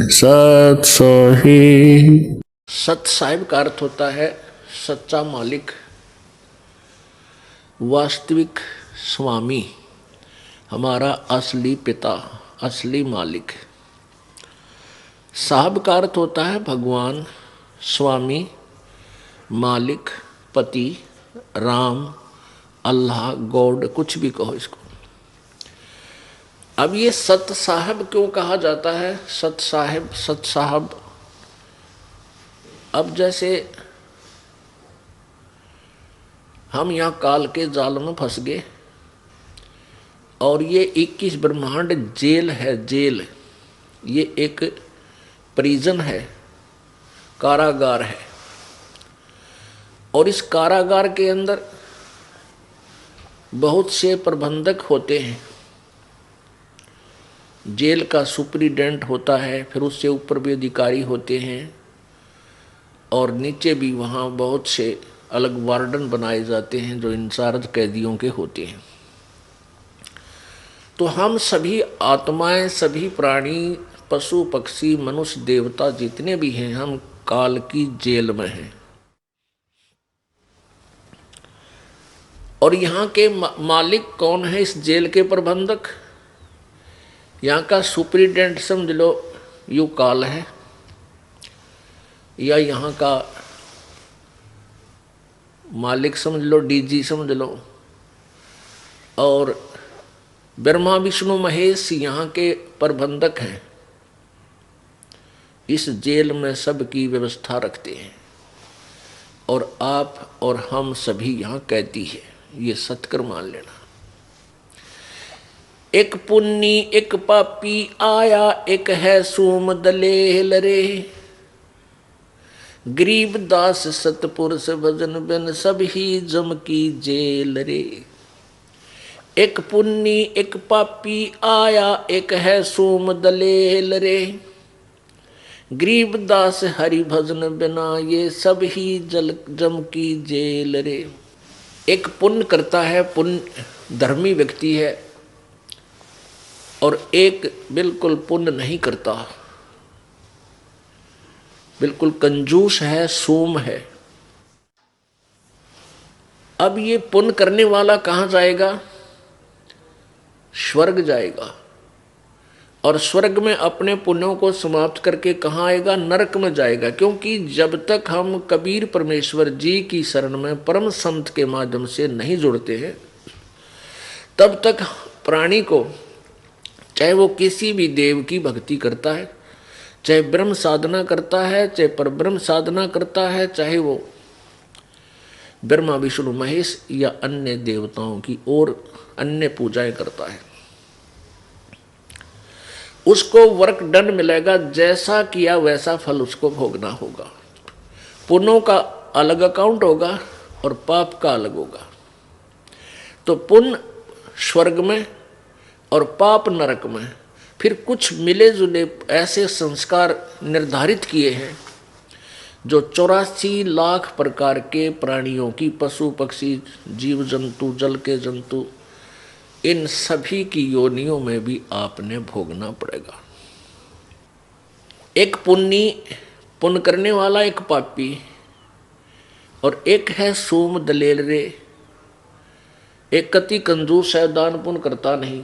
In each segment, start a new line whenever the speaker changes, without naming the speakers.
सत साहिब। सत साहिब का अर्थ होता है सच्चा मालिक, वास्तविक स्वामी, हमारा असली पिता, असली मालिक। साहब का अर्थ होता है भगवान, स्वामी, मालिक, पति, राम, अल्लाह, गॉड, कुछ भी कहो इसको। अब ये सत साहब क्यों कहा जाता है? सत साहिब, सत साहब। अब जैसे हम यहाँ काल के जाल में फंस गए और ये 21 ब्रह्मांड जेल है, जेल। ये एक प्रिजन है, कारागार है। और इस कारागार के अंदर बहुत से प्रबंधक होते हैं। जेल का सुप्रीडेंट होता है, फिर उससे ऊपर भी अधिकारी होते हैं और नीचे भी वहाँ बहुत से अलग वार्डन बनाए जाते हैं जो इंचार्ज कैदियों के होते हैं। तो हम सभी आत्माएं, सभी प्राणी, पशु पक्षी, मनुष्य, देवता जितने भी हैं, हम काल की जेल में हैं। और यहाँ के मालिक कौन है? इस जेल के प्रबंधक, यहाँ का सुप्रीडेंट समझ लो यू काल है, या यहाँ का मालिक समझ लो डीजी समझ लो। और ब्रह्मा विष्णु महेश यहाँ के प्रबंधक हैं, इस जेल में सबकी व्यवस्था रखते हैं। और आप और हम सभी यहाँ कैदी है, ये सत्कर मान लेना। एक पुन्नी एक पापी आया, एक है सूम दलेल रे। गरीब दास सतपुरुष भजन बिन सब ही जम की जेल रे। एक पुन्नी एक पापी आया, एक है सूम दलेल रे। गरीब दास हरि भजन बिना ये सब ही जम की जेल रे। एक पुण्य करता है, पुण्य धर्मी व्यक्ति है, और एक बिल्कुल पुण्य नहीं करता, बिल्कुल कंजूस है, सूम है। अब ये पुण्य करने वाला कहाँ जाएगा? स्वर्ग जाएगा। और स्वर्ग में अपने पुण्यों को समाप्त करके कहाँ आएगा? नरक में जाएगा। क्योंकि जब तक हम कबीर परमेश्वर जी की शरण में परम संत के माध्यम से नहीं जुड़ते हैं, तब तक प्राणी को, चाहे वो किसी भी देव की भक्ति करता है, चाहे ब्रह्म साधना करता है, चाहे परब्रह्म साधना करता है, चाहे वो ब्रह्मा विष्णु महेश या अन्य देवताओं की और अन्य पूजाएं करता है, उसको वर्क डन मिलेगा। जैसा किया वैसा फल उसको भोगना होगा। पुण्यों का अलग अकाउंट होगा और पाप का अलग होगा। तो पुण्य स्वर्ग में और पाप नरक में। फिर कुछ मिले जुले ऐसे संस्कार निर्धारित किए हैं जो 84 लाख प्रकार के प्राणियों की, पशु पक्षी, जीव जंतु, जल के जंतु, इन सभी की योनियों में भी आपने भोगना पड़ेगा। एक पुण्य करने वाला, एक पापी, और एक है सूम दलेल रे। एक कति कंजूस है, दान पुण्य करता नहीं।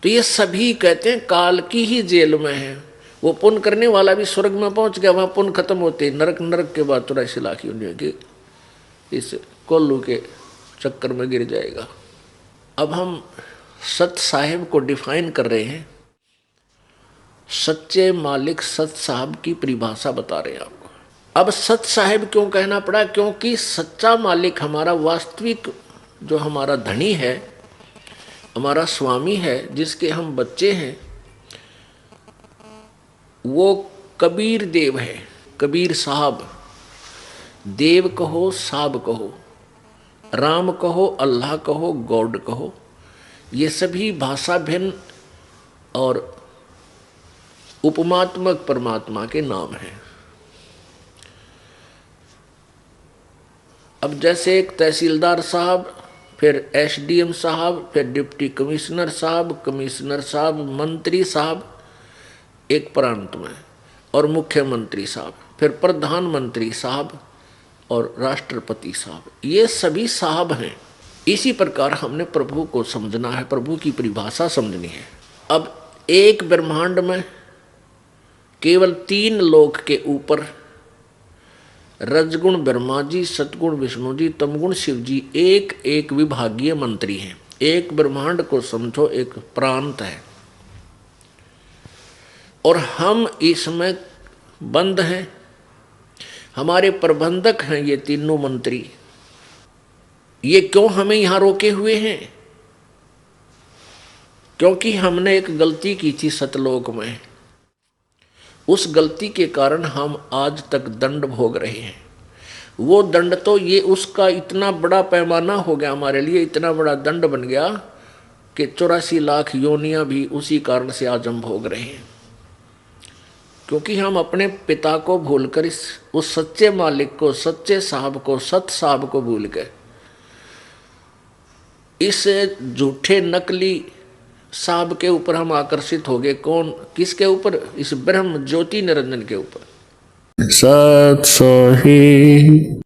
तो ये सभी कहते हैं काल की ही जेल में है। वो पुण्य करने वाला भी स्वर्ग में पहुंच गया, वहां पुण्य खत्म होते, नरक के बाद 84 लाख योनियों के इस कोल्लू के चक्कर में गिर जाएगा। अब हम सत साहिब को डिफाइन कर रहे हैं। सच्चे मालिक सत साहब की परिभाषा बता रहे हैं आपको। अब सत साहिब क्यों कहना पड़ा? क्योंकि सच्चा मालिक हमारा वास्तविक, जो हमारा धनी है, हमारा स्वामी है, जिसके हम बच्चे हैं, वो कबीर देव है, कबीर साहब। देव कहो, साहब कहो, राम कहो, अल्लाह कहो, गॉड कहो, ये सभी भाषा भिन्न और उपमात्मक परमात्मा के नाम हैं। अब जैसे एक तहसीलदार साहब, फिर एसडीएम साहब, फिर डिप्टी कमिश्नर साहब, मंत्री साहब एक प्रांत में, और मुख्यमंत्री साहब, फिर प्रधानमंत्री साहब और राष्ट्रपति साहब, ये सभी साहब हैं। इसी प्रकार हमने प्रभु को समझना है, प्रभु की परिभाषा समझनी है। अब एक ब्रह्मांड में केवल 3 लोक के ऊपर रजगुण ब्रह्मा जी, सतगुण विष्णु जी, तमगुण शिव जी एक एक विभागीय मंत्री हैं। एक ब्रह्मांड को समझो एक प्रांत है, और हम इसमें बंद हैं। हमारे प्रबंधक हैं ये तीनों मंत्री। ये क्यों हमें यहां रोके हुए हैं? क्योंकि हमने एक गलती की थी सतलोक में। उस गलती के कारण हम आज तक दंड भोग रहे हैं। वो दंड तो ये उसका इतना बड़ा पैमाना हो गया हमारे लिए, इतना बड़ा दंड बन गया कि 84 लाख योनियां भी उसी कारण से आज हम भोग रहे हैं। क्योंकि हम अपने पिता को भूलकर उस सच्चे मालिक को, सच्चे साहब को, सत साहब को भूल गए। इस झूठे नकली साहब के ऊपर हम आकर्षित हो गए। कौन? किसके ऊपर? इस ब्रह्म ज्योति निरंजन के ऊपर। सत सोही